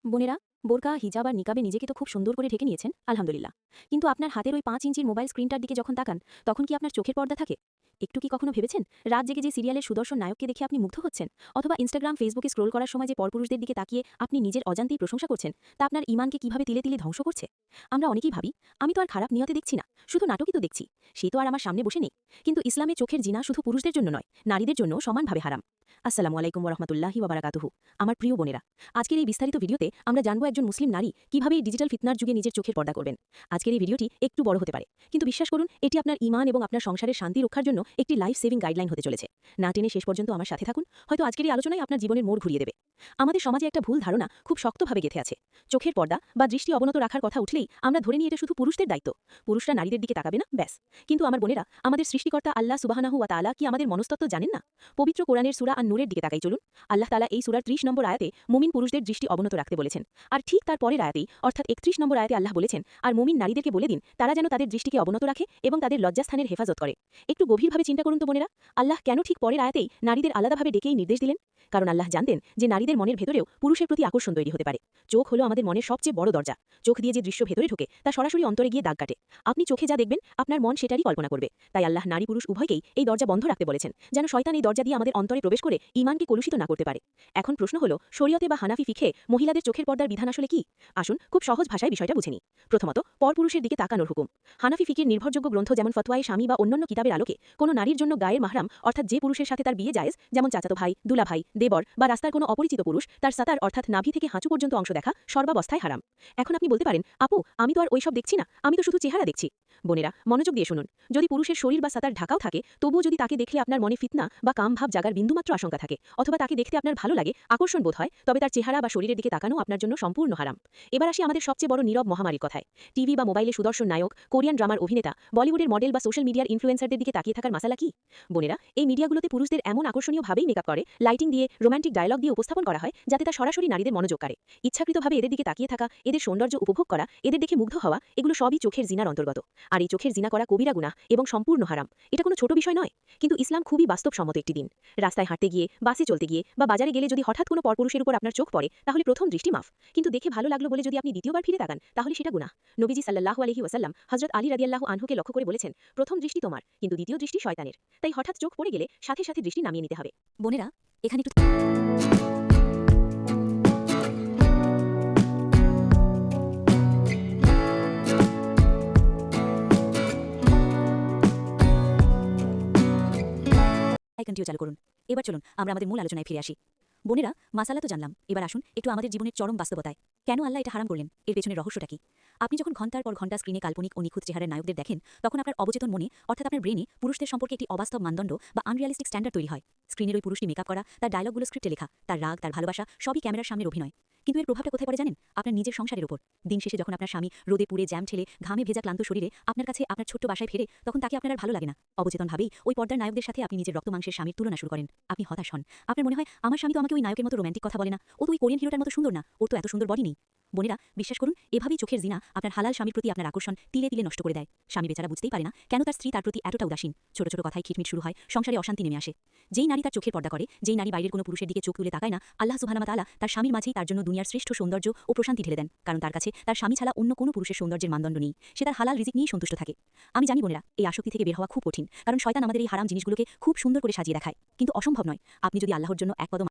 বোনেরা, বোরকা, হিজাব আর নিকাবে নিজেকে তো খুব সুন্দর করে ঢেকে নিয়েছেন, আলহামদুলিল্লাহ। কিন্তু আপনার হাতের ওই 5 ইঞ্চির মোবাইল স্ক্রিনটার দিকে যখন তাকান, তখন কি আপনার চোখের পর্দা থাকে? একটু কি কখনো ভেবেছেন, রাত জেগে যে সিরিয়ালের সুদর্শন নায়ককে দেখে আপনি মুগ্ধ হচ্ছেন, অথবা ইনস্টাগ্রাম, ফেসবুকে স্ক্রোল করার সময় যে পরপুরুষদের দিকে তাকিয়ে আপনি নিজের অজান্তেই প্রশংসা করছেন, তা আপনার ঈমানকে কিভাবে তিলে তিলে ধ্বংস করছে? আমরা অনেকেই ভাবি, আমি তো আর খারাপ নিয়তে দেখছি না, শুধু নাটকই তো দেখছি, সে তো আর আমার সামনে বসে নেই। কিন্তু ইসলামে চোখের জিনা শুধু পুরুষদের জন্য নয়, নারীদের জন্য সমানভাবে হারাম। আসসালামু আলাইকুম ওয়া রাহমাতুল্লাহি ওয়া বারাকাতুহু। আমার প্রিয় বোনেরা, আজকের এই বিস্তারিত ভিডিওতে আমরা জানবো একজন মুসলিম নারী কিভাবে এই ডিজিটাল ফিতনার যুগে নিজের চোখের পর্দা করবেন। আজকের এই ভিডিওটি একটু বড় হতে পারে, কিন্তু বিশ্বাস করুন, এটি আপনার ঈমান এবং আপনার সংসারের শান্তি রক্ষার জন্য একটি লাইফ সেভিং গাইডলাইন হতে চলেছে। না টেনে শেষ পর্যন্ত আমার সাথে থাকুন, হয়তো আজকের এই আলোচনায় আপনার জীবনের মোড় ঘুরিয়ে দেবে। আমাদের সমাজে একটা ভুল ধারণা খুব শক্তভাবে গেঁথে আছে। চোখের পর্দা বা দৃষ্টি অবনত রাখার কথা উঠলেই আমরা ধরে নিই এটা শুধু পুরুষদের দায়িত্ব, পুরুষরা নারীদের দিকে তাকাবে না, ব্যাস। কিন্তু আমার বোনেরা, আমাদের সৃষ্টিকর্তা আল্লাহ সুবহানাহু ওয়া তাআলা কি আমাদের মনস্তত্ত্ব জানেন না? পবিত্র কোরআনের সূরা আন-নূরের দিকে তাকাই চলুন। আল্লাহ তাআলা এই সূরার 30 নম্বর আয়াতে মুমিন পুরুষদের দৃষ্টি অবনত রাখতে বলেছেন। আর ঠিক তার পরের আয়াতেই, অর্থাৎ 31 নম্বর আয়াতে আল্লাহ বলেছেন, আর মুমিন নারীদেরকে বলে দিন তারা যেন তাদের দৃষ্টিকে অবনত রাখে এবং তাদের লজ্জাস্থানের হেফাজত করে। একটু গভীরভাবে চিন্তা করুন তো বোনেরা, আল্লাহ কেন ঠিক পরের আয়াতেই নারীদের আলাদাভাবে ডেকেই নির্দেশ দিলেন? কারণ আল্লাহ জানতেন যে নারীদের মনের ভেতরেও পুরুষের প্রতি আকর্ষণ তৈরি হতে পারে। চোখ হলো আমাদের মনের সবচেয়ে বড় দরজা। চোখ দিয়ে যে দৃশ্য ভেতরে ঢোকে তা সরাসরি অন্তরে গিয়ে দাগ কাটে। আপনি চোখে যা দেখবেন আপনার মন সেটারই কল্পনা করবে। তাই আল্লাহ নারী পুরুষ উভয়কেই এই দরজা বন্ধ রাখতে বলেছেন, যেন শয়তান এই দরজা দিয়ে আমাদের অন্তরে প্রবেশ করে ঈমানকে কলুষিত না করতে পারে। এখন প্রশ্ন হলো, শরীয়তে বা হানাফি ফিকহে মহিলাদের চোখের পর্দার বিধান আসলে কি? আসুন খুব সহজ ভাষায় বিষয়টা বুঝে নিই। প্রথমত, পরপুরুষের দিকে তাকানোর হুকুম। হানাফি ফিকের নির্ভরযোগ্য গ্রন্থ যেমন ফতোয়ায়ে স্বামী বা অন্যান্য কিতাবের আলোকে কোনো নারীর জন্য গায়ের মাহরাম, অর্থাৎ যে পুরুষের সাথে তার বিয়ে জায়েজ, যেমন চাচাতো ভাই, দুলা ভাই, দেবর বা রাস্তার কোনো অপরিচিত পুরুষ, তার সাতার অর্থাৎ নাভি থেকে হাঁচু পর্যন্ত অংশ দেখা সর্বাবস্থায় হারাম। এখন আপনি বলতে পারেন, আপু আমি তো আর ওইসব দেখছি না, আমি তো শুধু চেহারা দেখছি। বোনেরা, মনোযোগ দিয়ে শুনুন। যদি পুরুষের শরীর বা সাতার ঢাকাও থাকে, তবুও যদি তাকে দেখলে আপনার মনে ফিতনা বা কাম ভাব জাগার বিন্দুমাত্র আশঙ্কা থাকে, অথবা তাকে দেখতে আপনার ভালো লাগে, আকর্ষণ বোধ হয়, তবে তার চেহারা বা শরীরের দিকে তাকানো আপনার জন্য সম্পূর্ণ হারাম। এবার আসি আমাদের সবচেয়ে বড় নীরব মহামারীর কথায়। টিভি বা মোবাইলে সুদর্শন নায়ক, কোরিয়ান ড্রামার অভিনেতা, বলিউডের মডেল বা সোশ্যাল মিডিয়ার ইনফ্লুয়েন্সারদের দিকে তাকিয়ে থাকার মাসালা কি? বোনেরা, এই মিডিয়াগুলোতে পুরুষদের এমন আকর্ষণীয়ভাবেই মেকআপ করে, লাইটিং দিয়ে, রোমান্টিক ডায়লগ দিয়ে উপস্থাপন করা হয়, যাতে তা সরাসরি নারীদের মনোযোগ কাড়ে। ইচ্ছাকৃতভাবে এদের দিকে তাকিয়ে থাকা, এদের সৌন্দর্য উপভোগ করা, এদের দেখে মুগ্ধ হওয়া, এগুলো সবই চোখের জিনার অন্তর্গত। আর এই চোখের জিনা করা কবিরা গুনাহ এবং সম্পূর্ণ হারাম। এটা কোনো ছোট বিষয় নয়। কিন্তু ইসলাম খুবই বাস্তবসম্মত একটি দিন। রাস্তায় হাঁটতে গিয়ে, বাসে চলতে গিয়ে বা বাজারে গেলে যদি হঠাৎ কোনো পরপুরুষের উপর আপনার চোখ পড়ে, তাহলে প্রথম দৃষ্টি মাফ। কিন্তু দেখে ভালো লাগলো বলে যদি আপনি দ্বিতীয়বার ফিরে তাকান, তাহলে সেটা গুনাহ। নবীজি সাল্লাল্লাহু আলাইহি ওয়াসাল্লাম হযরত আলী রাদিয়াল্লাহু আনহুকে লক্ষ্য করে বলেছেন, প্রথম দৃষ্টি তোমার, কিন্তু দ্বিতীয় দৃষ্টি শয়তানের। তাই হঠাৎ চোখ পড়ে গেলে সাথে সাথে দৃষ্টি নামিয়ে নিতে হবে। বোনেরা, এখানে একটু আইকনটিও চালু করুন। এবার চলুন আমরা আমাদের মূল আলোচনায় ফিরে আসি। বোনেরা, মাসালা তো জানলাম, এবার আসুন একটু আমাদের জীবনের চরম বাস্তবতায়। কেন আল্লাহ এটা হারাম করলেন, এর পেছনের রহস্যটা কি? আপনি যখন ঘন্টার পর ঘন্টা স্ক্রিনে কাল্পনিক ও নিখুঁত চেহারার নায়কদের দেখেন, তখন আপনার অবচেতন মনে, অর্থাৎ আপনার ব্রেনে, পুরুষদের সম্পর্কে একটি অবাস্তব মানদণ্ড বা আনরিয়ালিস্টিক স্ট্যান্ডার্ড তৈরি হয়। স্ক্রিনের ওই পুরুষটি মেকআপ করা, তার ডায়লগগুলো স্ক্রিপ্টে লেখা, তার রাগ, তার ভালোবাসা সবই ক্যামেরার সামনের অভিনয়। কিন্তু এর প্রভাবটা কোথায় পড়ে জানেন? আপনার নিজের সংসারের উপর। দিন শেষে যখন আপনার স্বামী রোদে পুড়ে জ্যাম ঠেলে ঘামে ভেজা ক্লান্ত শরীরে আপনার কাছে আপনার ছোট্ট বাসায় ফেরে, তখন তাকে আপনার আর ভালো লাগে না। অবচেতনভাবেই ওই পর্দার নায়কদের সাথে আপনি নিজের রক্তমাংসের স্বামীর তুলনা শুরু করেন। আপনি হতাশ হন। আপনার মনে হয়, আমার স্বামী তো আমাকে ওই নায়কের মতো রোমান্টিক কথা বলে না, ও তো ওই কোরিয়ান হিরোটার মতো সুন্দর না, ওর তো এত সুন্দর বডি নেই। বোনেরা, বিশ্বাস করুন, এভাবেই চোখের জিনা আপনার হালাল স্বামীর প্রতি আপনার আকর্ষণ তিলে তিলে নষ্ট করে দেয়। স্বামী বেচারা বুঝতেই পারে না কেন তার স্ত্রী তার প্রতি এতটা উদাসীন। ছোট ছোট কথায় খিটমিট শুরু হয়, সংসারে অশান্তি নেমে আসে। যেই নারী তার চোখের পর্দা করে, যেই নারী বাইরের কোনো পুরুষের দিকে চোখ তুলে তাকায় না, আল্লাহ সুবহানাহু ওয়া তাআলা তার স্বামীর মাঝেই তার জন্য দুনিয়ার শ্রেষ্ঠ সৌন্দর্য ও প্রশান্তি ঢেলে দেন। কারণ তার কাছে তার স্বামী ছাড়া অন্য কোনো পুরুষের সৌন্দর্যের মানদণ্ড নেই। সে তার হালাল রিজিক নিয়েই সন্তুষ্ট থাকে। আমি জানি বোনেরা, এই আসক্তি থেকে বের হওয়া খুব কঠিন, কারণ শয়তান আমাদের এই হারাম জিনিসগুলোকে খুব সুন্দর করে সাজিয়ে দেখায়। কিন্তু অসম্ভব নয়। আপনি যদি আল্লাহর জন্য এক কদম